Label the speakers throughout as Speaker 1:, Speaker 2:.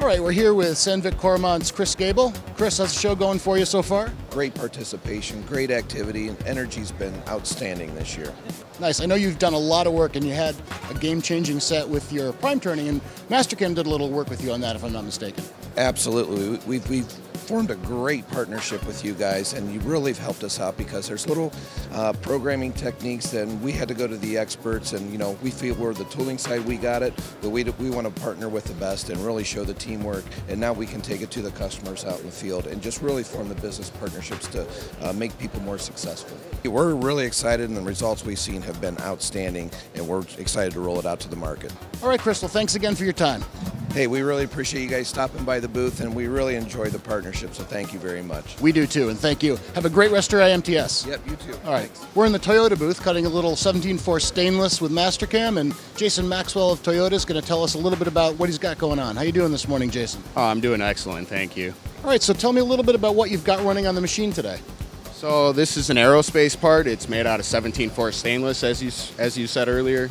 Speaker 1: All right, we're here with Sandvik Coromant's Chris Gable. Chris, how's the show going for you so far?
Speaker 2: Great participation, great activity, and energy's been outstanding this year.
Speaker 1: Nice. I know you've done a lot of work, and you had a game-changing set with your prime turning, and Mastercam did a little work with you on that, if I'm not mistaken.
Speaker 2: Absolutely. We've formed a great partnership with you guys, and you really have helped us out because there's little programming techniques, and we had to go to the experts, and we feel we're the tooling side, we got it, but we want to partner with the best and really show the teamwork, and now we can take it to the customers out in the field and just really form the business partnerships to make people more successful. We're really excited, and the results we've seen have been outstanding, and we're excited to roll it out to the market.
Speaker 1: All right, Crystal, thanks again for your time.
Speaker 2: Hey, we really appreciate you guys stopping by the booth, and we really enjoy the partnership, so thank you very much.
Speaker 1: We do too, and thank you. Have a great rest of your IMTS.
Speaker 2: Yep, you too.
Speaker 1: All right.
Speaker 2: Thanks.
Speaker 1: We're in the Toyota booth cutting a little 17.4 stainless with Mastercam, and Jason Maxwell of Toyota is going to tell us a little bit about what he's got going on. How you doing this morning, Jason?
Speaker 3: Oh, I'm doing excellent, thank you.
Speaker 1: All right, so tell me a little bit about what you've got running on the machine today.
Speaker 3: So this is an aerospace part. It's made out of 17.4 stainless, as you said earlier.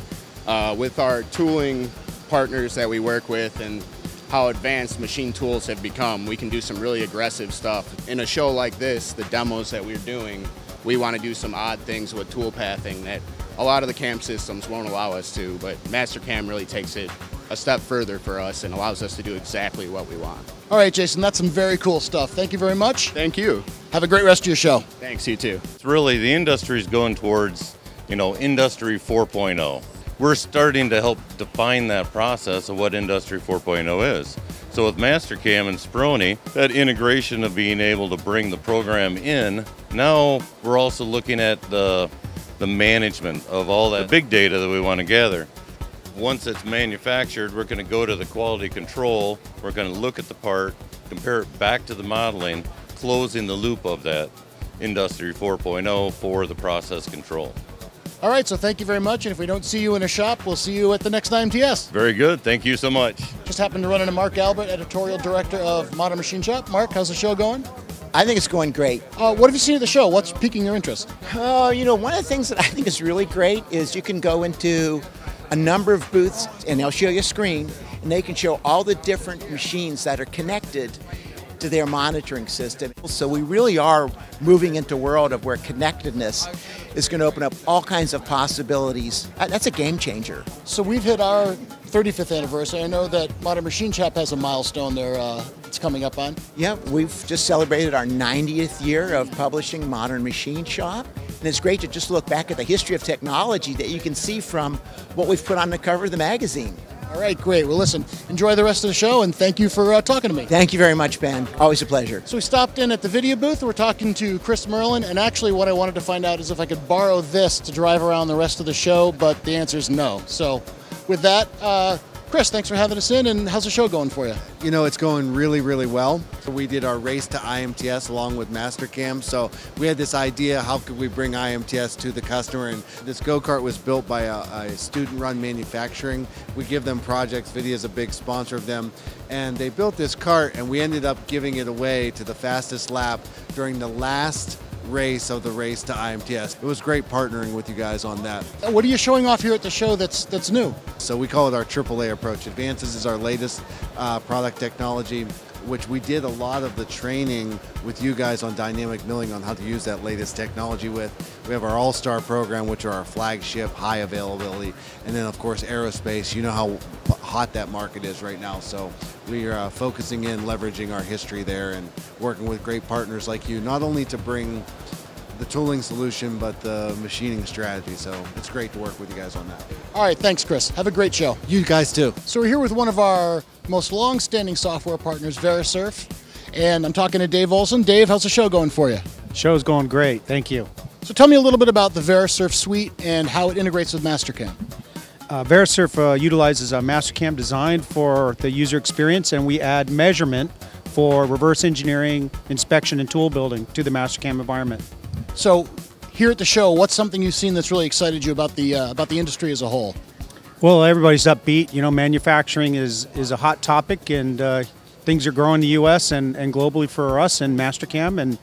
Speaker 3: With our tooling partners that we work with and how advanced machine tools have become, we can do some really aggressive stuff. In a show like this, the demos that we're doing, we want to do some odd things with tool pathing that a lot of the cam systems won't allow us to, but Mastercam really takes it a step further for us and allows us to do exactly what we want.
Speaker 1: All right, Jason, that's some very cool stuff. Thank you very much.
Speaker 3: Thank you.
Speaker 1: Have a great rest of your show.
Speaker 3: Thanks, you too.
Speaker 4: It's really, the industry's going towards, Industry 4.0. We're starting to help define that process of what Industry 4.0 is. So with Mastercam and Sproni, that integration of being able to bring the program in, now we're also looking at the management of all that big data that we want to gather. Once it's manufactured, we're going to go to the quality control, we're going to look at the part, compare it back to the modeling, closing the loop of that Industry 4.0 for the process control.
Speaker 1: All right, so thank you very much, and if we don't see you in a shop, we'll see you at the next IMTS.
Speaker 4: Very good, thank you so much.
Speaker 1: Just happened to run into Mark Albert, editorial director of Modern Machine Shop. Mark, how's the show going?
Speaker 5: I think it's going great.
Speaker 1: What have you seen at the show? What's piquing your interest?
Speaker 5: One of the things that I think is really great is you can go into a number of booths and they'll show you a screen and they can show all the different machines that are connected to their monitoring system. So we really are moving into a world of where connectedness is going to open up all kinds of possibilities. That's a game changer.
Speaker 1: So we've hit our 35th anniversary. I know that Modern Machine Shop has a milestone there it's coming up on.
Speaker 5: Yeah, we've just celebrated our 90th year of publishing Modern Machine Shop. And it's great to just look back at the history of technology that you can see from what we've put on the cover of the magazine.
Speaker 1: All right, great. Well, listen, enjoy the rest of the show, and thank you for talking to me.
Speaker 5: Thank you very much, Ben. Always a pleasure.
Speaker 1: So we stopped in at the video booth. We're talking to Chris Merlin, and actually what I wanted to find out is if I could borrow this to drive around the rest of the show, but the answer is no. So with that, Chris, thanks for having us in, and how's the show going for you?
Speaker 6: It's going really, really well. We did our race to IMTS along with Mastercam, so we had this idea, how could we bring IMTS to the customer, and this go-kart was built by a student-run manufacturing. We give them projects, WIDIA is a big sponsor of them, and they built this cart, and we ended up giving it away to the fastest lap during the last race of the race to IMTS. It was great partnering with you guys on that.
Speaker 1: What are you showing off here at the show that's new?
Speaker 6: So we call it our AAA approach. Advances is our latest product technology, which we did a lot of the training with you guys on dynamic milling on how to use that latest technology with. We have our All-Star program, which are our flagship, high availability, and then of course aerospace. You know how hot that market is right now, so we are focusing in, leveraging our history there and working with great partners like you, not only to bring the tooling solution, but the machining strategy. So it's great to work with you guys on that.
Speaker 1: All right, thanks, Chris. Have a great show.
Speaker 6: You guys too.
Speaker 1: So we're here with one of our most long-standing software partners, Verisurf, and I'm talking to Dave Olson. Dave, how's the show going for you?
Speaker 7: Show's going great, thank you.
Speaker 1: So tell me a little bit about the Verisurf suite and how it integrates with Mastercam.
Speaker 7: Verisurf utilizes a Mastercam design for the user experience, and we add measurement for reverse engineering, inspection, and tool building to the Mastercam environment.
Speaker 1: So here at the show, what's something you've seen that's really excited you about the industry as a whole?
Speaker 7: Well, everybody's upbeat. Manufacturing is a hot topic, and things are growing in the U.S. and globally for us and Mastercam, and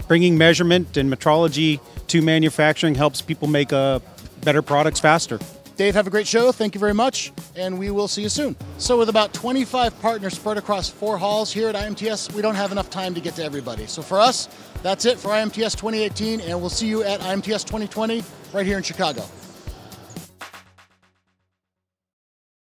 Speaker 7: bringing measurement and metrology to manufacturing helps people make better products faster.
Speaker 1: Dave, have a great show. Thank you very much, and we will see you soon. So with about 25 partners spread across 4 halls here at IMTS, we don't have enough time to get to everybody. So for us, that's it for IMTS 2018, and we'll see you at IMTS 2020 right here in Chicago.